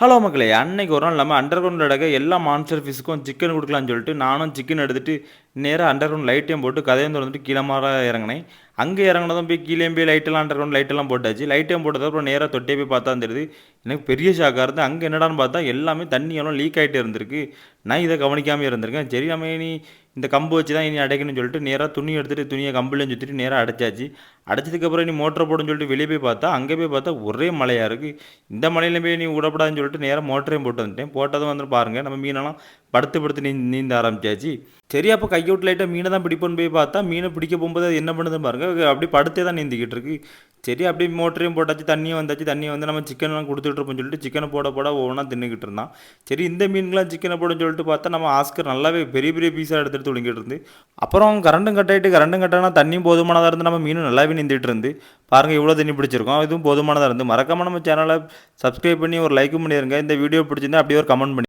Hello மக்களே! அன்னைக்கு ஒரு நாள் நம்ம அண்டர் கிரவுண்ட்ல இருக்க எல்லா மான்ஸ்டர் ஃபிஷ்க்கும் சிக்கன் குடுக்கலான்னு சொல்லிட்டு, நானும் சிக்கன் எடுத்துட்டு நேரா அண்டர் கிரவுண்ட் லைட்டையும் போட்டு கதவையும் தொறந்துட்டு கீழ மாரா இறங்குனேன். அங்க இறங்குனதும் போய் கீழயும் போய் லைட்டெல்லாம் அண்டர் கிரவுண்ட் லைட்டெல்லாம் போட்டாச்சு. லைட்டையும் போட்டதுக்கப்புறம் நேரா தொட்டிய போய் பார்த்தா தான் தெரியுது. எனக்கு பெரிய ஷாக்கா இருந்து, அங்க என்னடான்னு பார்த்தா எல்லாமே தண்ணி எல்லாம் லீக் ஆயிட்டே இருந்திருக்கு. நான் இத கவனிக்காமயே இருந்திருக்கேன். சரி நம்ம இனி இந்த கம்பு வச்சு தான் இனி அடைக்கணும்னு சொல்லிட்டு நேரா துணி எடுத்துட்டு துணிய கம்புலயும் சுத்திட்டு நேரா அடைச்சாச்சு. அடைச்சதுக்கப்புறம் இனி மோட்டர போடுன்னு சொல்லிட்டு வெளிய போய் பார்த்தா, அங்க போய் பார்த்தா ஒரே மழையா இருக்கு. இந்த மழையில போய் நீ விடக்கூடாதுன்னு சொல்லிட்டு நேரா மோட்டரையும் போட்டு வந்துட்டேன். போட்டதும் வந்து பாருங்க, நம்ம மீனெல்லாம் படுத்து படுத்து நீந்த ஆரம்பிச்சாச்சு. சரி அப்போ கையோட்டு லைட்டாக மீனை தான் பிடிப்போன்னு போய் பார்த்தா, மீனை பிடிக்க போகும்போது அது என்ன பண்ணுதுன்னு பாருங்க, அப்படியே படுத்தே தான் நீந்திக்கிட்டு இருக்கு. சரி அப்படியே மோட்டரையும் போட்டாச்சு, தண்ணியும் வந்தாச்சு. தண்ணியை வந்து நம்ம சிக்கன்லாம் கொடுத்துட்ருப்போம்னு சொல்லிட்டு சிக்கனை போட போட ஒவ்வொன்றா தின்னுக்கிட்டு இருந்தான். சரி இந்த மீன்களாம் சிக்கனை போடுன்னு சொல்லிட்டு பார்த்தா, நம்ம ஆஸ்கர் நல்லாவே பெரிய பெரிய பீஸாக எடுத்துகிட்டு ஒழுங்கிட்டு இருந்து. அப்புறம் கரண்ட்டும் கட் ஆகிட்டு, கரண்ட்டும் கட்டானா தண்ணியும் போதுமானதாக இருந்து நம்ம மீனும் நல்லாவே நீந்திட்டு இருந்து. பாருங்கள் இவ்வளோ தண்ணி பிடிச்சிருக்கோம், இதுவும் போதுமானதாக இருந்து. மறக்காம நம்ம சேனலை சப்ஸ்கிரைப் பண்ணி ஒரு லைக்கும் பண்ணிடுங்க. இந்த வீடியோ பிடிச்சிருந்தா அப்படியே ஒரு கமெண்ட் பண்ணி